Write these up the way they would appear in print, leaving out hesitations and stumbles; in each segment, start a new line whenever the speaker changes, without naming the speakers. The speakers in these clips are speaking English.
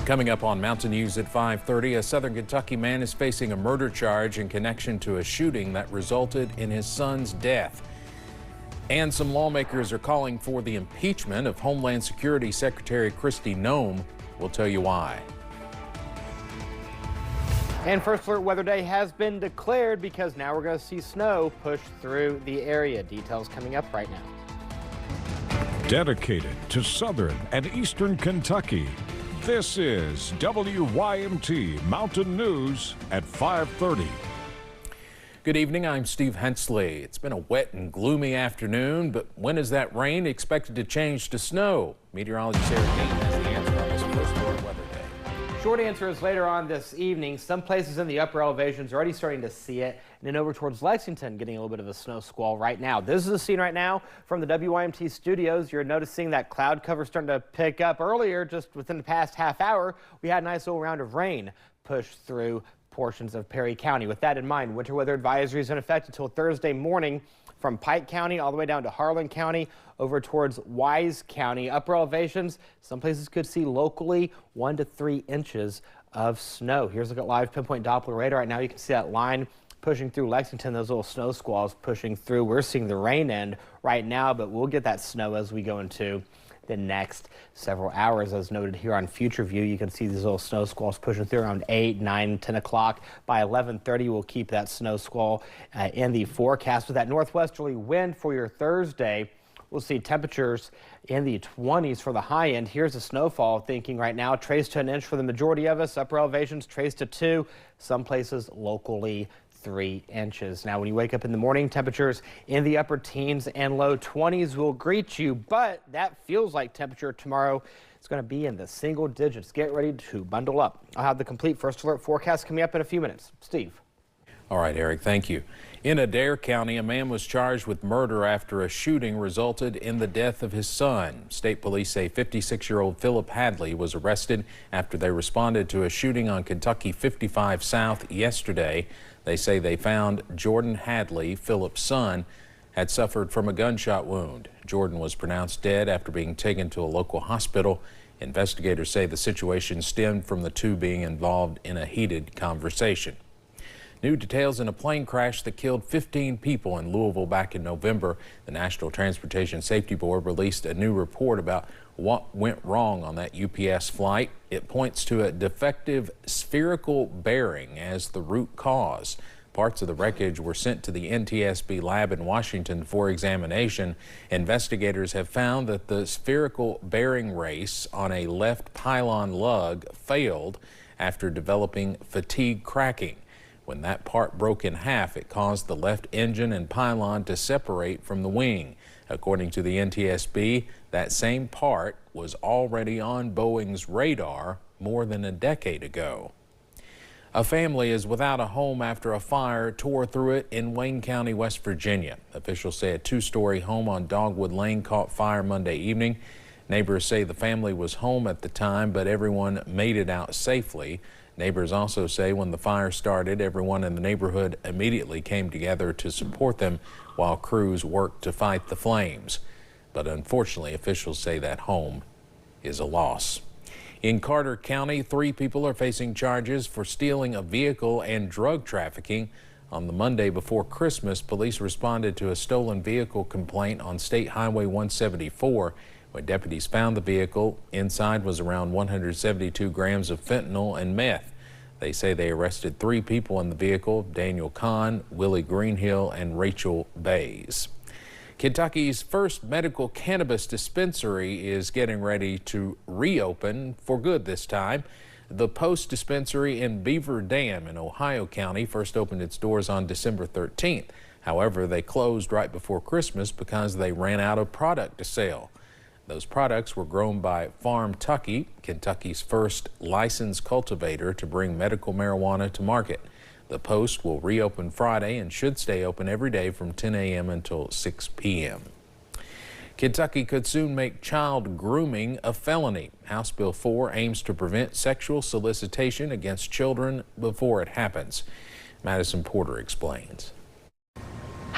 Coming up on Mountain News at 5:30, a Southern Kentucky man is facing a murder charge in connection to a shooting that resulted in his son's death. And some lawmakers are calling for the impeachment of Homeland Security Secretary Kristi Noem. We'll tell you why.
And First Alert Weather Day has been declared because now we're going to see snow push through the area. Details coming up right now.
Dedicated to Southern and Eastern Kentucky, this is WYMT Mountain News at 5:30.
Good evening, I'm Steve Hensley. It's been a wet and gloomy afternoon, but when is that rain expected to change to snow? Meteorologist Sarah Dean has the answer on this First Alert Weather Day.
Short answer is later on this evening. Some places in the upper elevations are already starting to see it. And then over towards Lexington, getting a little bit of a snow squall right now. This is the scene right now from the WYMT studios. You're noticing that cloud cover starting to pick up. Earlier, just within the past half hour, we had a nice little round of rain push through portions of Perry County. With that in mind, winter weather advisory is in effect until Thursday morning from Pike County all the way down to Harlan County over towards Wise County. Upper elevations, some places could see locally 1 to 3 inches of snow. Here's a look at live pinpoint Doppler radar. Right now you can see that line pushing through Lexington, those little snow squalls pushing through. We're seeing the rain end right now, but we'll get that snow as we go into the next several hours. As noted here on Future View, you can see these little snow squalls pushing through around 8, 9, 10 o'clock. By 11:30, we'll keep that snow squall in the forecast. With that northwesterly wind for your Thursday, we'll see temperatures in the 20s for the high end. Here's the snowfall thinking right now. Trace to an inch for the majority of us. Upper elevations trace to 2. Some places locally 3 inches. Now, when you wake up in the morning, temperatures in the upper teens and low 20s will greet you, but that feels like temperature tomorrow is going to be in the single digits. Get ready to bundle up. I'll have the complete First Alert forecast coming up in a few minutes. Steve.
All right, Eric, thank you. In Adair County, a man was charged with murder after a shooting resulted in the death of his son. State police say 56-year-old Philip Hadley was arrested after they responded to a shooting on Kentucky 55 South yesterday. They say they found Jordan Hadley, Philip's son, had suffered from a gunshot wound. Jordan was pronounced dead after being taken to a local hospital. Investigators say the situation stemmed from the two being involved in a heated conversation. New details in a plane crash that killed 15 people in Louisville back in November. The National Transportation Safety Board released a new report about what went wrong on that UPS flight. It points to a defective spherical bearing as the root cause. Parts of the wreckage were sent to the NTSB lab in Washington for examination. Investigators have found that the spherical bearing race on a left pylon lug failed after developing fatigue cracking. When that part broke in half, it caused the left engine and pylon to separate from the wing. According to the NTSB, that same part was already on Boeing's radar more than a decade ago. A family is without a home after a fire tore through it in Wayne County, West Virginia. Officials say a 2-story home on Dogwood Lane caught fire Monday evening. Neighbors say the family was home at the time, but everyone made it out safely. Neighbors also say when the fire started, everyone in the neighborhood immediately came together to support them while crews worked to fight the flames. But unfortunately, officials say that home is a loss. In Carter County, 3 people are facing charges for stealing a vehicle and drug trafficking. On the Monday before Christmas, police responded to a stolen vehicle complaint on State Highway 174. When deputies found the vehicle, inside was around 172 grams of fentanyl and meth. They say they arrested 3 people in the vehicle: Daniel Kahn, Willie Greenhill, and Rachel Bays. Kentucky's first medical cannabis dispensary is getting ready to reopen for good this time. The Post dispensary in Beaver Dam in Ohio County first opened its doors on December 13th. However, they closed right before Christmas because they ran out of product to sell. Those products were grown by Farm Tucky, Kentucky's first licensed cultivator to bring medical marijuana to market. The Post will reopen Friday and should stay open every day from 10 a.m. until 6 p.m. Kentucky could soon make child grooming a felony. House Bill 4 aims to prevent sexual solicitation against children before it happens. Madison Porter explains.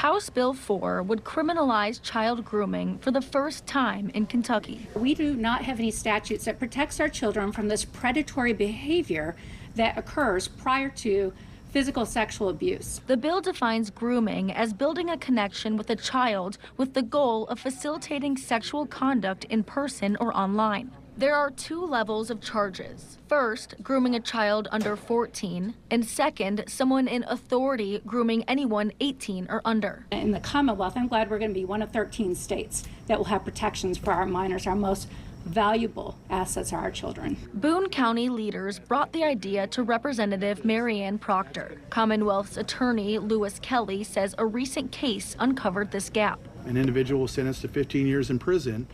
House Bill 4 would criminalize child grooming for the first time in Kentucky.
We do not have any statutes that protects our children from this predatory behavior that occurs prior to physical sexual abuse.
The bill defines grooming as building a connection with a child with the goal of facilitating sexual conduct in person or online. There are 2 levels of charges. First, grooming a child under 14, and second, someone in authority grooming anyone 18 or under.
In the Commonwealth, I'm glad we're going to be one of 13 states that will have protections for our minors. Our most valuable assets are our children.
Boone County leaders brought the idea to Representative Marianne Proctor. Commonwealth's attorney Lewis Kelly says a recent case uncovered this gap.
An individual was sentenced to 15 years in prison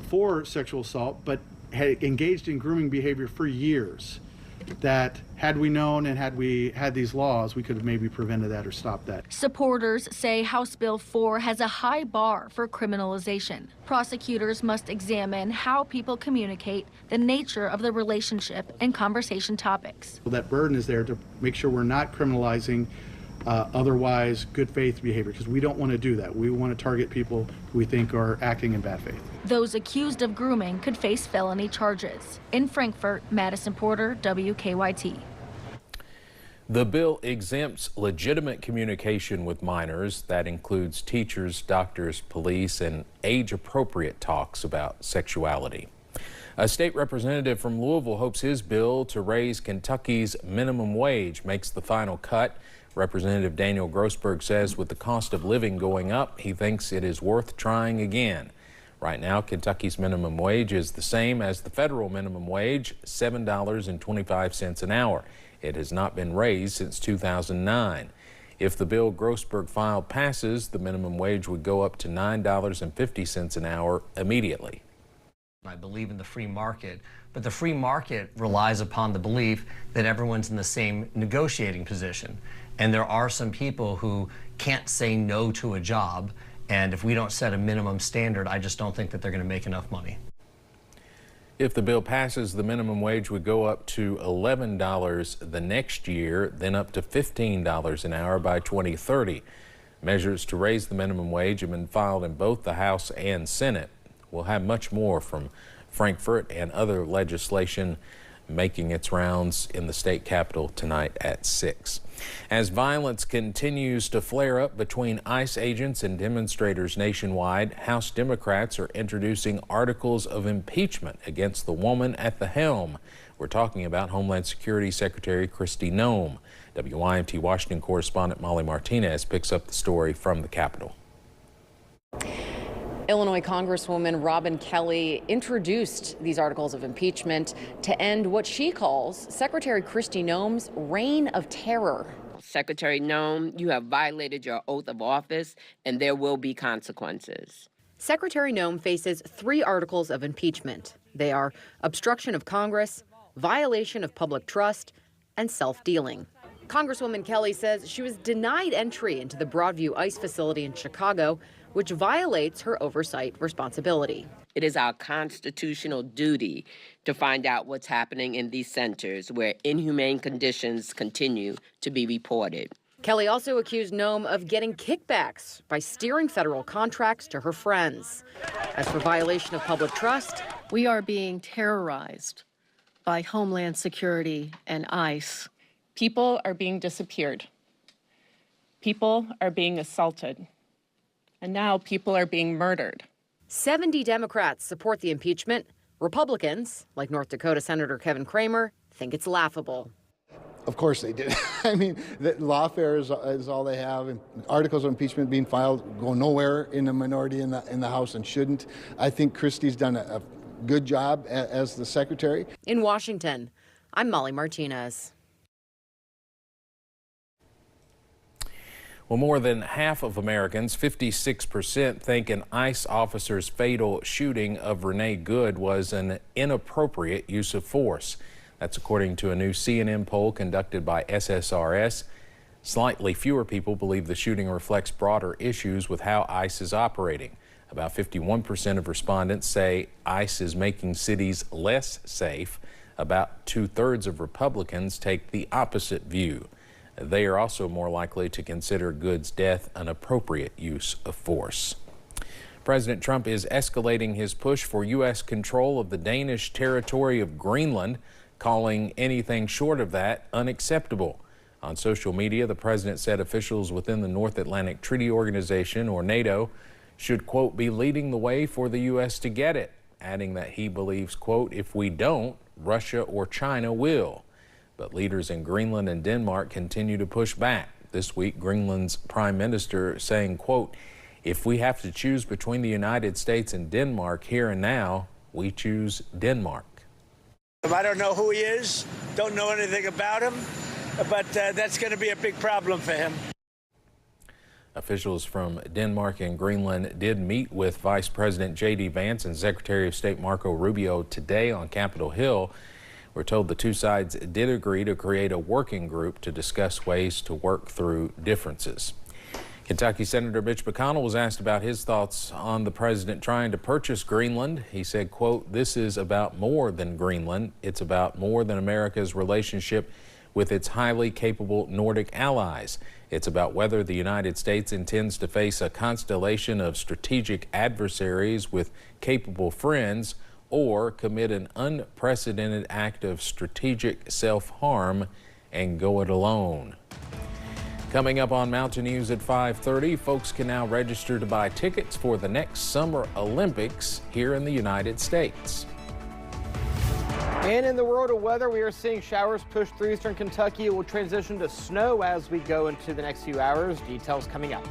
for sexual assault, but had engaged in grooming behavior for years. That had we known and had we had these laws, we could have maybe prevented that or stopped that.
Supporters say House Bill 4 has a high bar for criminalization. Prosecutors must examine how people communicate, the nature of the relationship, and conversation topics.
That burden is there to make sure we're not criminalizing otherwise good faith behavior, because we don't want to do that. We want to target people who we think are acting in bad faith.
Those accused of grooming could face felony charges. In Frankfort, Madison Porter, WKYT.
The bill exempts legitimate communication with minors. That includes teachers, doctors, police, and age-appropriate talks about sexuality. A state representative from Louisville hopes his bill to raise Kentucky's minimum wage makes the final cut. Representative Daniel Grossberg says with the cost of living going up, he thinks it is worth trying again. Right now, Kentucky's minimum wage is the same as the federal minimum wage, $7.25 an hour. It has not been raised since 2009. If the bill Grossberg filed passes, the minimum wage would go up to $9.50 an hour immediately.
I believe in the free market, but the free market relies upon the belief that everyone's in the same negotiating position. And there are some people who can't say no to a job, and if we don't set a minimum standard, I just don't think that they're going to make enough money.
If the bill passes, the minimum wage would go up to $11 the next year, then up to $15 an hour by 2030. Measures to raise the minimum wage have been filed in both the House and Senate. We'll have much more from Frankfort and other legislation making its rounds in the state capitol tonight at 6. As violence continues to flare up between ICE agents and demonstrators nationwide, House Democrats are introducing articles of impeachment against the woman at the helm. We're talking about Homeland Security Secretary Kristi Noem. WYMT Washington correspondent Molly Martinez picks up the story from the Capitol.
Illinois Congresswoman Robin Kelly introduced these articles of impeachment to end what she calls Secretary Kristi Noem's reign of terror.
Secretary Noem, you have violated your oath of office, and there will be consequences.
Secretary Noem faces 3 articles of impeachment. They are obstruction of Congress, violation of public trust, and self-dealing. Congresswoman Kelly says she was denied entry into the Broadview ICE facility in Chicago, which violates her oversight responsibility.
It is our constitutional duty to find out what's happening in these centers where inhumane conditions continue to be reported.
Kelly also accused Noem of getting kickbacks by steering federal contracts to her friends. As for violation of public trust,
we are being terrorized by Homeland Security and ICE.
People are being disappeared. People are being assaulted. And now people are being murdered.
70 Democrats support the impeachment. Republicans, like North Dakota Senator Kevin Cramer, think it's laughable.
Of course they did. I mean, the lawfare is all they have. And articles of impeachment being filed go nowhere in the minority in the House and shouldn't. I think Kristi's done a good job as the secretary.
In Washington, I'm Molly Martinez.
Well, more than half of Americans, 56%, think an ICE officer's fatal shooting of Renee Good was an inappropriate use of force. That's according to a new CNN poll conducted by SSRS. Slightly fewer people believe the shooting reflects broader issues with how ICE is operating. About 51% of respondents say ICE is making cities less safe. About 2/3 of Republicans take the opposite view. They are also more likely to consider Good's death an appropriate use of force. President Trump is escalating his push for U.S. control of the Danish territory of Greenland, calling anything short of that unacceptable. On social media, the president said officials within the North Atlantic Treaty Organization, or NATO, should, quote, be leading the way for the U.S. to get it, adding that he believes, quote, if we don't, Russia or China will. But leaders in Greenland and Denmark continue to push back. This week, Greenland's prime minister saying, quote, if we have to choose between the United States and Denmark here and now, we choose Denmark.
I don't know who he is, don't know anything about him, but that's going to be a big problem for him.
Officials from Denmark and Greenland did meet with Vice President J.D. Vance and Secretary of State Marco Rubio today on Capitol Hill. We're told the two sides did agree to create a working group to discuss ways to work through differences. Kentucky Senator Mitch McConnell was asked about his thoughts on the president trying to purchase Greenland. He said, quote, this is about more than Greenland. It's about more than America's relationship with its highly capable Nordic allies. It's about whether the United States intends to face a constellation of strategic adversaries with capable friends or commit an unprecedented act of strategic self-harm and go it alone. Coming up on Mountain News at 5:30, folks can now register to buy tickets for the next Summer Olympics here in the United States.
And in the world of weather, we are seeing showers push through eastern Kentucky. It will transition to snow as we go into the next few hours. Details coming up.